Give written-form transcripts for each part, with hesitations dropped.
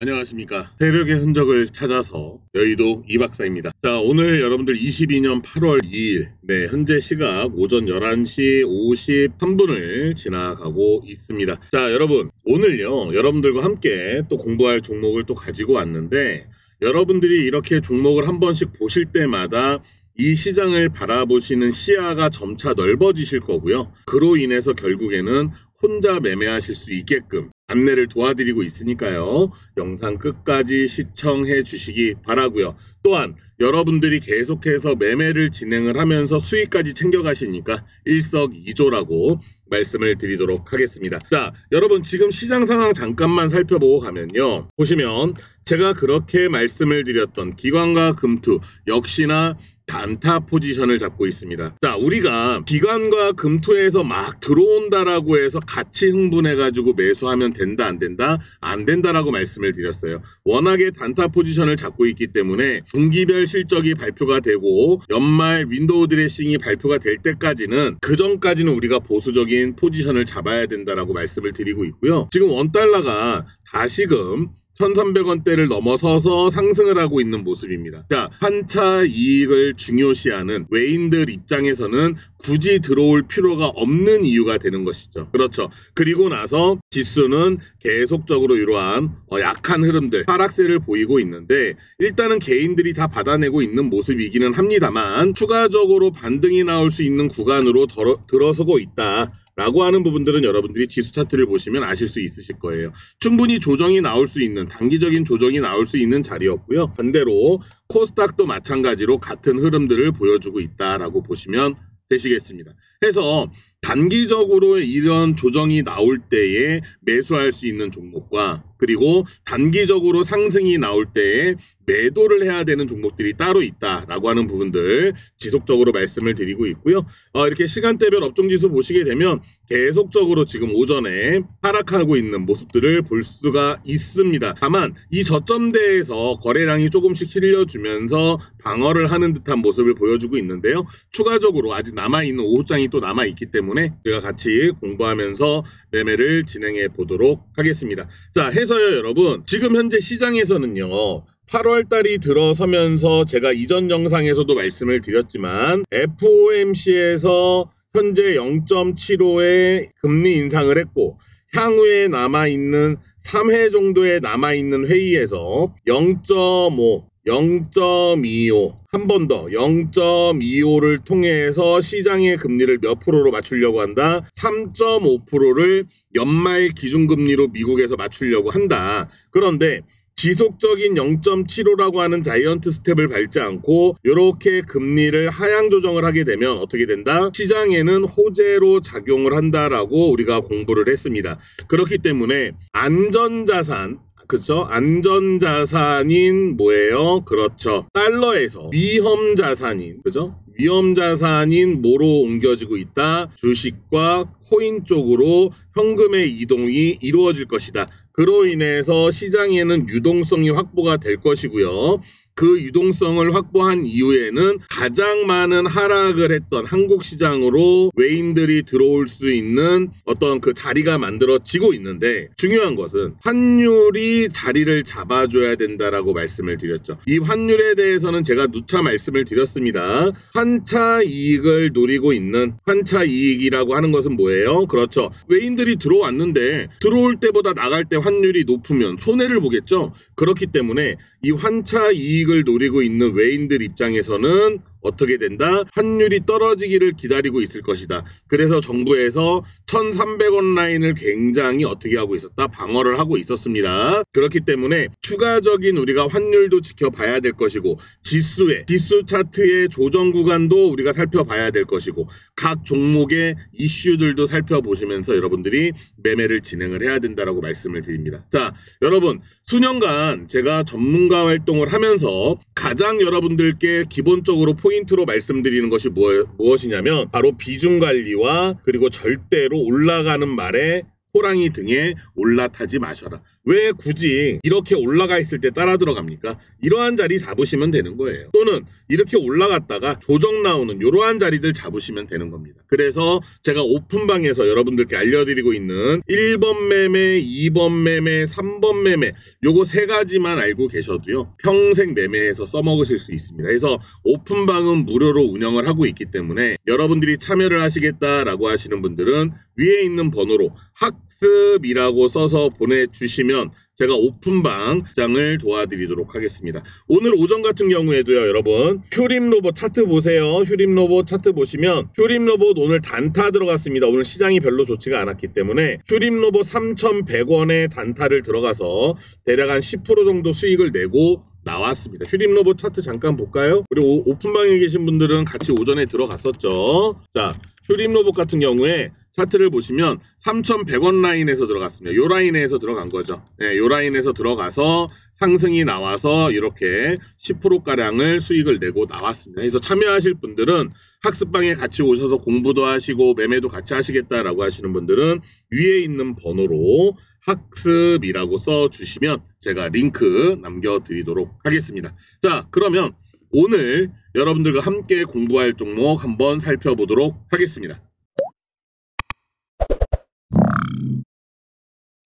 안녕하십니까. 세력의 흔적을 찾아서 여의도 이박사입니다. 자, 오늘 여러분들 22년 8월 2일 현재 시각 오전 11시 53분을 지나가고 있습니다. 자, 여러분 오늘요 여러분들과 함께 또 공부할 종목을 또 가지고 왔는데, 여러분들이 이렇게 종목을 한 번씩 보실 때마다 이 시장을 바라보시는 시야가 점차 넓어지실 거고요. 그로 인해서 결국에는 혼자 매매하실 수 있게끔 안내를 도와드리고 있으니까요. 영상 끝까지 시청해 주시기 바라고요. 또한 여러분들이 계속해서 매매를 진행을 하면서 수익까지 챙겨가시니까 일석이조라고 말씀을 드리도록 하겠습니다. 자, 여러분 지금 시장 상황 잠깐만 살펴보고 가면요. 보시면 제가 그렇게 말씀을 드렸던 기관과 금투 역시나 단타 포지션을 잡고 있습니다. 자, 우리가 기관과 금투에서 막 들어온다라고 해서 같이 흥분해가지고 매수하면 된다 안 된다? 안 된다라고 말씀을 드렸어요. 워낙에 단타 포지션을 잡고 있기 때문에 분기별 실적이 발표가 되고 연말 윈도우 드레싱이 발표가 될 때까지는, 그 전까지는 우리가 보수적인 포지션을 잡아야 된다라고 말씀을 드리고 있고요. 지금 원달러가 다시금 1,300원대를 넘어서서 상승을 하고 있는 모습입니다. 자, 환차 이익을 중요시하는 외인들 입장에서는 굳이 들어올 필요가 없는 이유가 되는 것이죠. 그렇죠. 그리고 나서 지수는 계속적으로 이러한 약한 흐름들, 하락세를 보이고 있는데, 일단은 개인들이 다 받아내고 있는 모습이기는 합니다만 추가적으로 반등이 나올 수 있는 구간으로 들어서고 있다 라고 하는 부분들은 여러분들이 지수 차트를 보시면 아실 수 있으실 거예요. 충분히 조정이 나올 수 있는, 단기적인 조정이 나올 수 있는 자리였고요. 반대로 코스닥도 마찬가지로 같은 흐름들을 보여주고 있다라고 보시면 되시겠습니다. 해서 단기적으로 이런 조정이 나올 때에 매수할 수 있는 종목과, 그리고 단기적으로 상승이 나올 때에 매도를 해야 되는 종목들이 따로 있다라고 하는 부분들 지속적으로 말씀을 드리고 있고요. 이렇게 시간대별 업종지수 보시게 되면 계속적으로 지금 오전에 하락하고 있는 모습들을 볼 수가 있습니다. 다만 이 저점대에서 거래량이 조금씩 실려주면서 방어를 하는 듯한 모습을 보여주고 있는데요. 추가적으로 아직 남아있는 오후장이 또 남아있기 때문에 우리가 같이 공부하면서 매매를 진행해 보도록 하겠습니다. 자, 해서요 여러분, 지금 현재 시장에서는요 8월 달이 들어서면서 제가 이전 영상에서도 말씀을 드렸지만 FOMC에서 현재 0.75의 금리 인상을 했고, 향후에 남아있는 3회 정도에 남아있는 회의에서 0.5, 0.25, 한 번 더 0.25를 통해서 시장의 금리를 몇 프로로 맞추려고 한다? 3.5%를 연말 기준금리로 미국에서 맞추려고 한다. 그런데 지속적인 0.75라고 하는 자이언트 스텝을 밟지 않고 이렇게 금리를 하향 조정을 하게 되면 어떻게 된다? 시장에는 호재로 작용을 한다라고 우리가 공부를 했습니다. 그렇기 때문에 안전자산, 그렇죠? 안전자산인 뭐예요? 그렇죠. 달러에서 위험자산인, 그죠? 위험자산인 뭐로 옮겨지고 있다? 주식과 코인 쪽으로 현금의 이동이 이루어질 것이다. 그로 인해서 시장에는 유동성이 확보가 될 것이고요. 그 유동성을 확보한 이후에는 가장 많은 하락을 했던 한국 시장으로 외인들이 들어올 수 있는 어떤 그 자리가 만들어지고 있는데, 중요한 것은 환율이 자리를 잡아줘야 된다라고 말씀을 드렸죠. 이 환율에 대해서는 제가 누차 말씀을 드렸습니다. 환차 이익을 노리고 있는, 환차 이익이라고 하는 것은 뭐예요? 그렇죠. 외인들이 들어왔는데 들어올 때보다 나갈 때 환율이 높으면 손해를 보겠죠. 그렇기 때문에 이 환차 이익을 노리고 있는 외인들 입장에서는 어떻게 된다? 환율이 떨어지기를 기다리고 있을 것이다. 그래서 정부에서 1,300원 라인을 굉장히 어떻게 하고 있었다? 방어를 하고 있었습니다. 그렇기 때문에 추가적인 우리가 환율도 지켜봐야 될 것이고, 지수 차트의 조정 구간도 우리가 살펴봐야 될 것이고, 각 종목의 이슈들도 살펴보시면서 여러분들이 매매를 진행을 해야 된다라고 말씀을 드립니다. 자, 여러분 수년간 제가 전문가 활동을 하면서 가장 여러분들께 기본적으로 포인트로 말씀드리는 것이 무엇이냐면 바로 비중 관리와, 그리고 절대로 올라가는 말에 호랑이 등에 올라타지 마셔라. 왜 굳이 이렇게 올라가 있을 때 따라 들어갑니까? 이러한 자리 잡으시면 되는 거예요. 또는 이렇게 올라갔다가 조정 나오는 이러한 자리들 잡으시면 되는 겁니다. 그래서 제가 오픈방에서 여러분들께 알려드리고 있는 1번 매매, 2번 매매, 3번 매매 요거 세 가지만 알고 계셔도요 평생 매매해서 써먹으실 수 있습니다. 그래서 오픈방은 무료로 운영을 하고 있기 때문에 여러분들이 참여를 하시겠다라고 하시는 분들은 위에 있는 번호로 학습이라고 써서 보내주시면 제가 오픈방장을 도와드리도록 하겠습니다. 오늘 오전 같은 경우에도요 여러분 휴림로봇 차트 보세요. 휴림로봇 차트 보시면 휴림로봇 오늘 단타 들어갔습니다. 오늘 시장이 별로 좋지가 않았기 때문에 휴림로봇 3,100원에 단타를 들어가서 대략 한 10% 정도 수익을 내고 나왔습니다. 휴림로봇 차트 잠깐 볼까요? 그리고 오픈방에 계신 분들은 같이 오전에 들어갔었죠. 자, 휴림로봇 같은 경우에 차트를 보시면 3,100원 라인에서 들어갔습니다. 요 라인에서 들어간 거죠. 네, 요 라인에서 들어가서 상승이 나와서 이렇게 10%가량을 수익을 내고 나왔습니다. 그래서 참여하실 분들은 학습방에 같이 오셔서 공부도 하시고 매매도 같이 하시겠다라고 하시는 분들은 위에 있는 번호로 학습이라고 써주시면 제가 링크 남겨드리도록 하겠습니다. 자, 그러면 오늘 여러분들과 함께 공부할 종목 한번 살펴보도록 하겠습니다.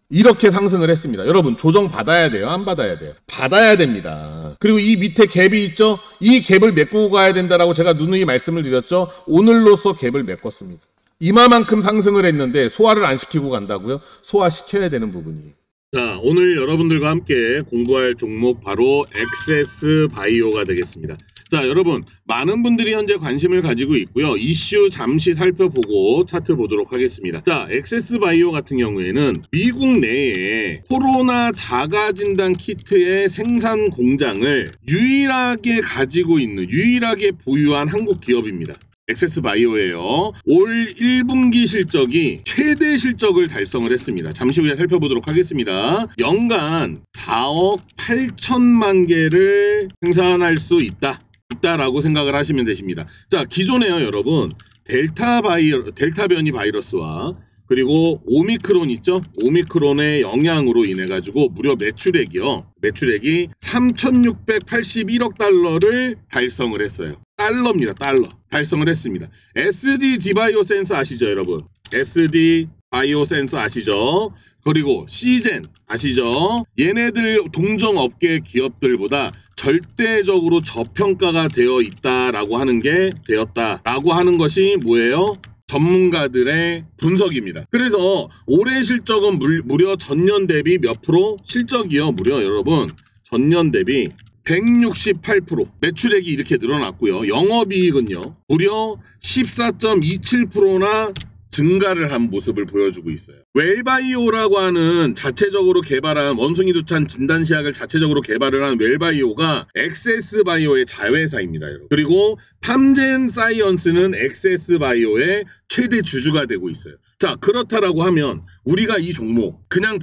이렇게 상승을 했습니다. 여러분 조정 받아야 돼요? 안 받아야 돼요? 받아야 됩니다. 그리고 이 밑에 갭이 있죠? 이 갭을 메꾸고 가야 된다라고 제가 누누이 말씀을 드렸죠? 오늘로써 갭을 메꿨습니다. 이마만큼 상승을 했는데 소화를 안 시키고 간다고요? 소화시켜야 되는 부분이에요. 자, 오늘 여러분들과 함께 공부할 종목 바로 엑세스바이오가 되겠습니다. 자, 여러분 많은 분들이 현재 관심을 가지고 있고요. 이슈 잠시 살펴보고 차트 보도록 하겠습니다. 자, 엑세스바이오 같은 경우에는 미국 내에 코로나 자가진단 키트의 생산 공장을 유일하게 가지고 있는, 유일하게 보유한 한국 기업입니다. 엑세스바이오예요. 올 1분기 실적이 최대 실적을 달성을 했습니다. 잠시 후에 살펴보도록 하겠습니다. 연간 4억 8천만 개를 생산할 수 있다라고 생각을 하시면 되십니다. 자, 기존에요 여러분 델타 변이 바이러스와 그리고 오미크론 있죠? 오미크론의 영향으로 인해 가지고 무려 매출액이 3,681억 달러를 달성을 했어요. 달러입니다. 달러. 달성을 했습니다. SD 디바이오 센서 아시죠, 여러분? SD 바이오 센서 아시죠? 그리고 시젠 아시죠? 얘네들 동종업계 기업들보다 절대적으로 저평가가 되어 있다라고 하는 게 되었다라고 하는 것이 뭐예요? 전문가들의 분석입니다. 그래서 올해 실적은 무려 전년 대비 몇 프로? 실적이요. 무려 여러분 전년 대비 168% 매출액이 이렇게 늘어났고요. 영업이익은요. 무려 14.27%나 증가를 한 모습을 보여주고 있어요. 웰바이오라고 하는 자체적으로 개발한 원숭이 두찬 진단시약을 자체적으로 개발을 한 웰바이오가 엑세스바이오의 자회사입니다. 여러분. 그리고 팜젠 사이언스는 엑세스바이오의 최대 주주가 되고 있어요. 자, 그렇다라고 하면 우리가 이 종목 그냥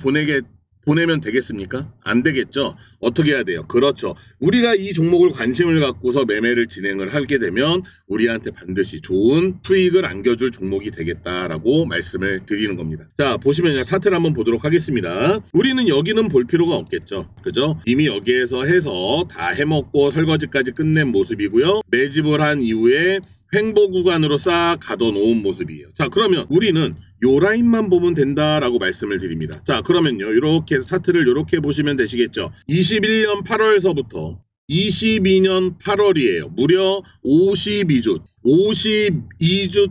보내면 되겠습니까? 안 되겠죠? 어떻게 해야 돼요? 그렇죠. 우리가 이 종목을 관심을 갖고서 매매를 진행을 하게 되면 우리한테 반드시 좋은 수익을 안겨줄 종목이 되겠다라고 말씀을 드리는 겁니다. 자, 보시면요. 차트를 한번 보도록 하겠습니다. 우리는 여기는 볼 필요가 없겠죠. 그죠? 이미 여기에서 해서 다 해먹고 설거지까지 끝낸 모습이고요. 매집을 한 이후에 횡보 구간으로 싹 가둬놓은 모습이에요. 자, 그러면 우리는 요 라인만 보면 된다라고 말씀을 드립니다. 자, 그러면요. 이렇게 해서 차트를 이렇게 보시면 되시겠죠. 21년 8월서부터 22년 8월이에요. 무려 52주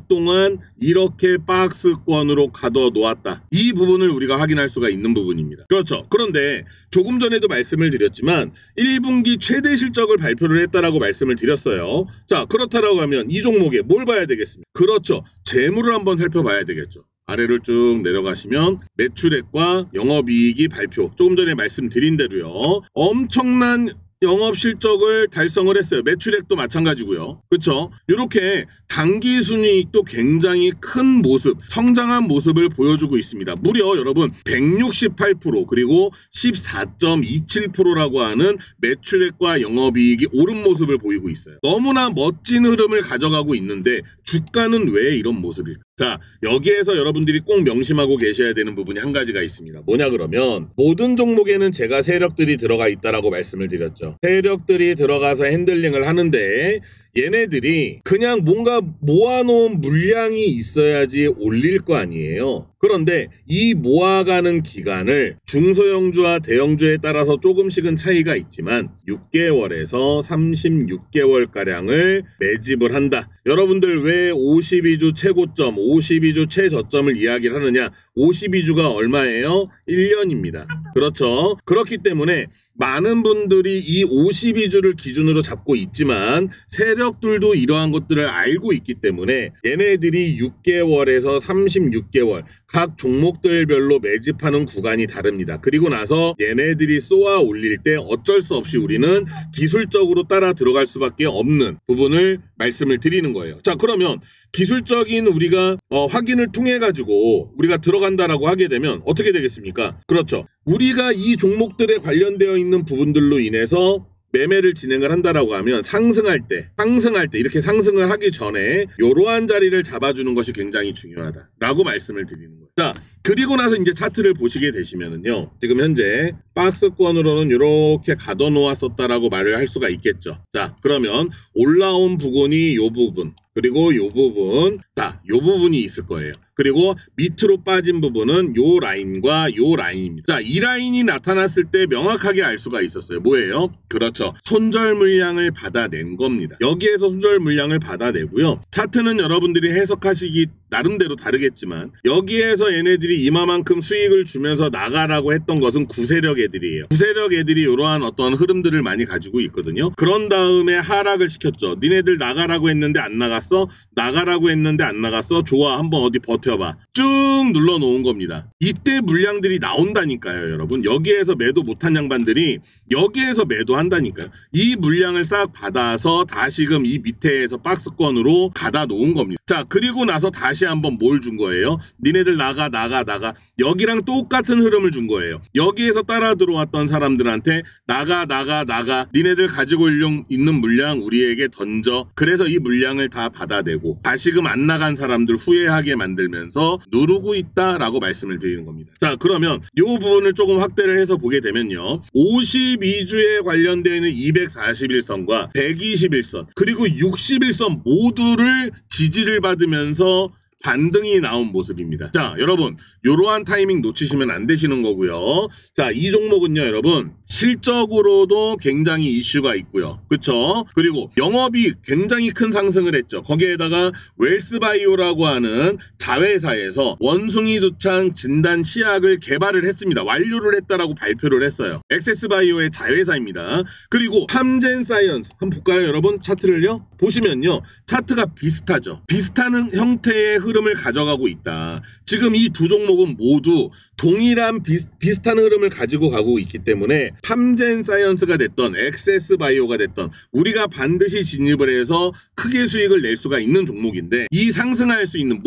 동안 이렇게 박스권으로 가둬 놓았다. 이 부분을 우리가 확인할 수가 있는 부분입니다. 그렇죠. 그런데 조금 전에도 말씀을 드렸지만 1분기 최대 실적을 발표를 했다라고 말씀을 드렸어요. 자, 그렇다라고 하면 이 종목에 뭘 봐야 되겠습니까? 그렇죠. 재물을 한번 살펴봐야 되겠죠. 아래를 쭉 내려가시면 매출액과 영업이익이 발표. 조금 전에 말씀드린 대로요. 엄청난 영업 실적을 달성을 했어요. 매출액도 마찬가지고요. 그렇죠? 이렇게 당기 순이익도 굉장히 큰 모습, 성장한 모습을 보여주고 있습니다. 무려 여러분 168% 그리고 14.27%라고 하는 매출액과 영업이익이 오른 모습을 보이고 있어요. 너무나 멋진 흐름을 가져가고 있는데 주가는 왜 이런 모습일까? 자, 여기에서 여러분들이 꼭 명심하고 계셔야 되는 부분이 한 가지가 있습니다. 뭐냐 그러면 모든 종목에는 제가 세력들이 들어가 있다라고 말씀을 드렸죠. 세력들이 들어가서 핸들링을 하는데 얘네들이 그냥 뭔가 모아놓은 물량이 있어야지 올릴 거 아니에요. 그런데 이 모아가는 기간을 중소형주와 대형주에 따라서 조금씩은 차이가 있지만 6개월에서 36개월가량을 매집을 한다. 여러분들 왜 52주 최고점, 52주 최저점을 이야기를 하느냐? 52주가 얼마예요? 1년입니다. 그렇죠. 그렇기 때문에 많은 분들이 이 52주를 기준으로 잡고 있지만 세력들도 이러한 것들을 알고 있기 때문에 얘네들이 6개월에서 36개월 각 종목들별로 매집하는 구간이 다릅니다. 그리고 나서 얘네들이 쏘아 올릴 때 어쩔 수 없이 우리는 기술적으로 따라 들어갈 수밖에 없는 부분을 말씀을 드리는 거예요. 자, 그러면 기술적인 우리가 확인을 통해 가지고 우리가 들어간다라고 하게 되면 어떻게 되겠습니까? 그렇죠. 우리가 이 종목들에 관련되어 있는 부분들로 인해서 매매를 진행을 한다라고 하면 상승할 때 이렇게 상승을 하기 전에 이러한 자리를 잡아주는 것이 굉장히 중요하다라고 말씀을 드리는 거예요. 자, 그리고 나서 이제 차트를 보시게 되시면은요, 지금 현재 박스권으로는 이렇게 가둬 놓았었다라고 말을 할 수가 있겠죠. 자, 그러면 올라온 부분이 요 부분, 그리고 요 부분, 자, 요 부분이 있을 거예요. 그리고 밑으로 빠진 부분은 요 라인과 요 라인입니다. 자, 이 라인이 나타났을 때 명확하게 알 수가 있었어요. 뭐예요? 그렇죠. 손절 물량을 받아낸 겁니다. 여기에서 손절 물량을 받아내고요. 차트는 여러분들이 해석하시기 나름대로 다르겠지만 여기에서 얘네들이 이마만큼 수익을 주면서 나가라고 했던 것은 구세력 애들이에요. 구세력 애들이 이러한 어떤 흐름들을 많이 가지고 있거든요. 그런 다음에 하락을 시켰죠. 니네들 나가라고 했는데 안 나갔어? 나가라고 했는데 안 나갔어? 좋아, 한번 어디 버텨봐. 쭉 눌러놓은 겁니다. 이때 물량들이 나온다니까요, 여러분. 여기에서 매도 못한 양반들이 여기에서 매도한다니까요. 이 물량을 싹 받아서 다시금 이 밑에서 박스권으로 가다 놓은 겁니다. 자, 그리고 나서 다시 한번 뭘 준 거예요? 니네들 나가. 여기랑 똑같은 흐름을 준 거예요. 여기에서 따라 들어왔던 사람들한테 나가. 니네들 가지고 있는 물량 우리에게 던져. 그래서 이 물량을 다 받아내고 다시금 안 나간 사람들 후회하게 만들면서 누르고 있다라고 말씀을 드리는 겁니다. 자, 그러면 이 부분을 조금 확대를 해서 보게 되면요, 52주에 관련되어 있는 241선과 121선 그리고 61선 모두를 지지를 받으면서 반등이 나온 모습입니다. 자, 여러분, 이러한 타이밍 놓치시면 안 되시는 거고요. 자, 이 종목은요, 여러분, 실적으로도 굉장히 이슈가 있고요. 그쵸? 그리고 영업이 굉장히 큰 상승을 했죠. 거기에다가 웰스바이오라고 하는 자회사에서 원숭이 두창 진단 치약을 개발을 했습니다. 완료를 했다라고 발표를 했어요. 엑세스바이오의 자회사입니다. 그리고 함젠사이언스 한번 볼까요, 여러분? 차트를요? 보시면요, 차트가 비슷하죠. 비슷한 형태의 흐름을 가져가고 있다. 지금 이 두 종목은 모두 동일한 비슷한 흐름을 가지고 가고 있기 때문에 함젠사이언스가 됐던 엑세스바이오가 됐던 우리가 반드시 진입을 해서 크게 수익을 낼 수가 있는 종목인데, 이 상승할 수 있는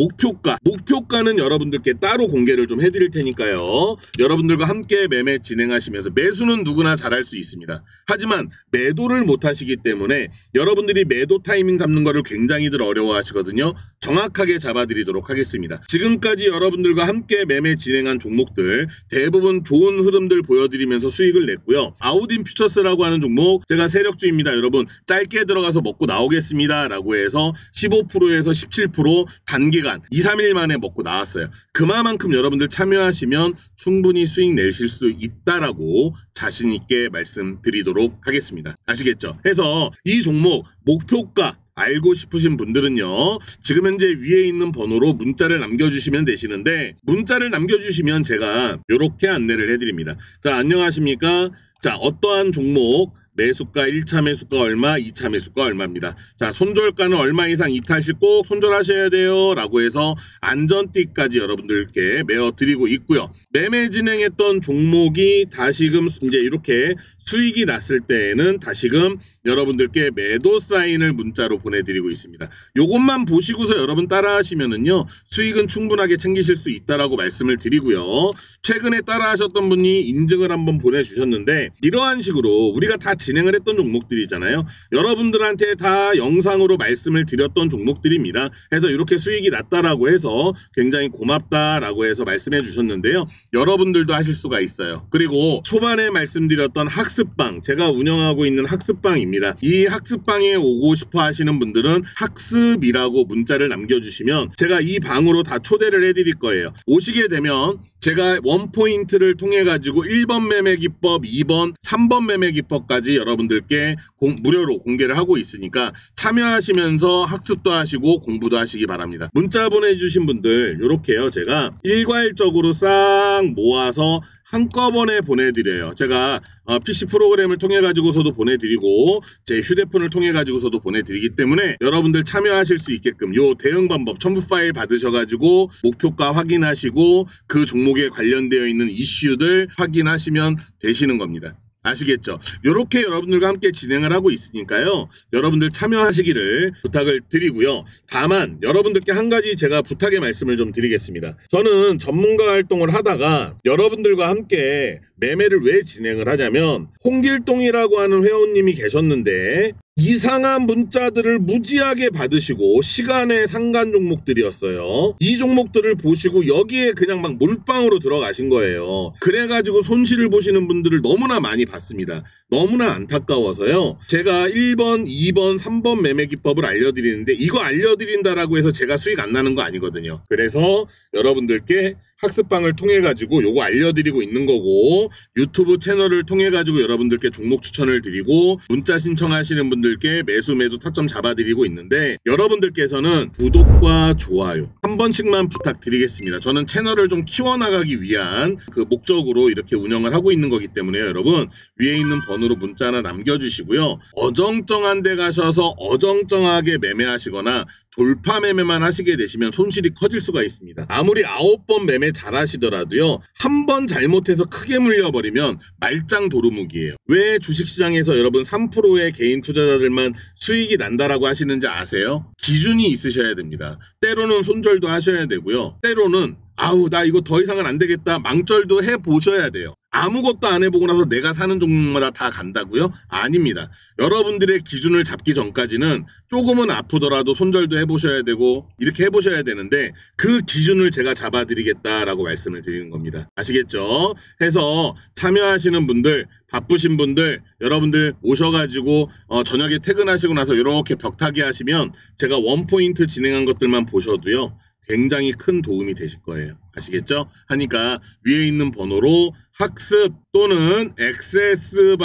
목표가는 여러분들께 따로 공개를 좀 해드릴 테니까요. 여러분들과 함께 매매 진행하시면서 매수는 누구나 잘할 수 있습니다. 하지만 매도를 못 하시기 때문에 여러분들이 매도 타이밍 잡는 거를 굉장히들 어려워하시거든요. 정확하게 잡아드리도록 하겠습니다. 지금까지 여러분들과 함께 매매 진행한 종목들 대부분 좋은 흐름들 보여드리면서 수익을 냈고요. 아우딘 퓨처스라고 하는 종목, 제가 세력주입니다. 여러분, 짧게 들어가서 먹고 나오겠습니다 라고 해서 15%에서 17% 단기간 2-3일 만에 먹고 나왔어요. 그만큼 여러분들 참여하시면 충분히 수익 내실 수 있다라고 자신있게 말씀드리도록 하겠습니다. 아시겠죠? 해서 이 종목 목표가 알고 싶으신 분들은요, 지금 현재 위에 있는 번호로 문자를 남겨주시면 되시는데, 문자를 남겨주시면 제가 이렇게 안내를 해드립니다. 자, 안녕하십니까? 자, 어떠한 종목 매수가 1차 매수가 얼마, 2차 매수가 얼마입니다. 자, 손절가는 얼마 이상 이탈 시 꼭 손절하셔야 돼요 라고 해서 안전띠까지 여러분들께 메어드리고 있고요. 매매 진행했던 종목이 다시금 이제 이렇게 수익이 났을 때에는 다시금 여러분들께 매도 사인을 문자로 보내드리고 있습니다. 요것만 보시고서 여러분 따라 하시면은요, 수익은 충분하게 챙기실 수 있다라고 말씀을 드리고요. 최근에 따라 하셨던 분이 인증을 한번 보내주셨는데, 이러한 식으로 우리가 다 진행을 했던 종목들이잖아요. 여러분들한테 다 영상으로 말씀을 드렸던 종목들입니다. 해서 이렇게 수익이 났다라고 해서 굉장히 고맙다라고 해서 말씀해 주셨는데요. 여러분들도 하실 수가 있어요. 그리고 초반에 말씀드렸던 학습방, 제가 운영하고 있는 학습방입니다. 이 학습방에 오고 싶어 하시는 분들은 학습이라고 문자를 남겨주시면 제가 이 방으로 다 초대를 해드릴 거예요. 오시게 되면 제가 원포인트를 통해 가지고 1번 매매 기법, 2번, 3번 매매 기법까지 여러분들께 무료로 공개를 하고 있으니까 참여하시면서 학습도 하시고 공부도 하시기 바랍니다. 문자 보내주신 분들 이렇게요. 제가 일괄적으로 싹 모아서 한꺼번에 보내드려요. 제가 PC 프로그램을 통해 가지고서도 보내드리고 제 휴대폰을 통해 가지고서도 보내드리기 때문에 여러분들 참여하실 수 있게끔 요 대응 방법 첨부 파일 받으셔가지고 목표가 확인하시고 그 종목에 관련되어 있는 이슈들 확인하시면 되시는 겁니다. 아시겠죠? 이렇게 여러분들과 함께 진행을 하고 있으니까요. 여러분들 참여하시기를 부탁을 드리고요. 다만 여러분들께 한 가지 제가 부탁의 말씀을 좀 드리겠습니다. 저는 전문가 활동을 하다가 여러분들과 함께 매매를 왜 진행을 하냐면 홍길동이라고 하는 회원님이 계셨는데 이상한 문자들을 무지하게 받으시고 시간의 상간 종목들이었어요. 이 종목들을 보시고 여기에 그냥 막 몰빵으로 들어가신 거예요. 그래가지고 손실을 보시는 분들을 너무나 많이 봤습니다. 너무나 안타까워서요. 제가 1번, 2번, 3번 매매 기법을 알려드리는데 이거 알려드린다라고 해서 제가 수익 안 나는 거 아니거든요. 그래서 여러분들께 학습방을 통해 가지고 요거 알려드리고 있는 거고 유튜브 채널을 통해 가지고 여러분들께 종목 추천을 드리고 문자 신청하시는 분들께 매수 매도 타점 잡아드리고 있는데 여러분들께서는 구독과 좋아요 한 번씩만 부탁드리겠습니다. 저는 채널을 좀 키워나가기 위한 그 목적으로 이렇게 운영을 하고 있는 거기 때문에 여러분 위에 있는 번호로 문자 하나 남겨주시고요. 어정쩡한 데 가셔서 어정쩡하게 매매하시거나 돌파 매매만 하시게 되시면 손실이 커질 수가 있습니다. 아무리 9번 매매 잘 하시더라도요. 한 번 잘못해서 크게 물려버리면 말짱 도루묵이에요. 왜 주식시장에서 여러분 3%의 개인 투자자들만 수익이 난다라고 하시는지 아세요? 기준이 있으셔야 됩니다. 때로는 손절도 하셔야 되고요. 때로는 아우 나 이거 더 이상은 안 되겠다 망절도 해보셔야 돼요. 아무것도 안 해보고 나서 내가 사는 종목마다 다 간다고요? 아닙니다. 여러분들의 기준을 잡기 전까지는 조금은 아프더라도 손절도 해보셔야 되고 이렇게 해보셔야 되는데 그 기준을 제가 잡아드리겠다라고 말씀을 드리는 겁니다. 아시겠죠? 해서 참여하시는 분들 바쁘신 분들 여러분들 오셔가지고 저녁에 퇴근하시고 나서 이렇게 벽타기 하시면 제가 원포인트 진행한 것들만 보셔도요. 굉장히 큰 도움이 되실 거예요. 아시겠죠? 하니까 위에 있는 번호로 학습 또는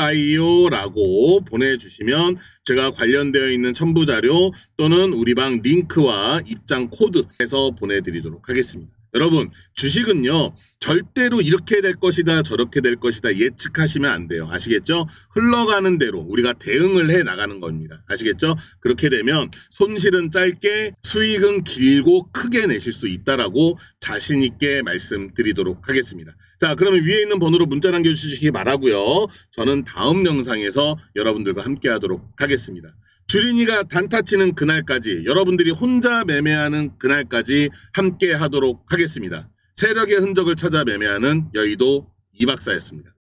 XS바이오라고 보내주시면 제가 관련되어 있는 첨부자료 또는 우리 방 링크와 입장 코드 해서 보내드리도록 하겠습니다. 여러분 주식은요 절대로 이렇게 될 것이다 저렇게 될 것이다 예측하시면 안 돼요. 아시겠죠? 흘러가는 대로 우리가 대응을 해 나가는 겁니다. 아시겠죠? 그렇게 되면 손실은 짧게 수익은 길고 크게 내실 수 있다라고 자신 있게 말씀드리도록 하겠습니다. 자 그러면 위에 있는 번호로 문자 남겨주시기 바라고요. 저는 다음 영상에서 여러분들과 함께 하도록 하겠습니다. 주린이가 단타 치는 그날까지 여러분들이 혼자 매매하는 그날까지 함께 하도록 하겠습니다. 세력의 흔적을 찾아 매매하는 여의도 이박사였습니다.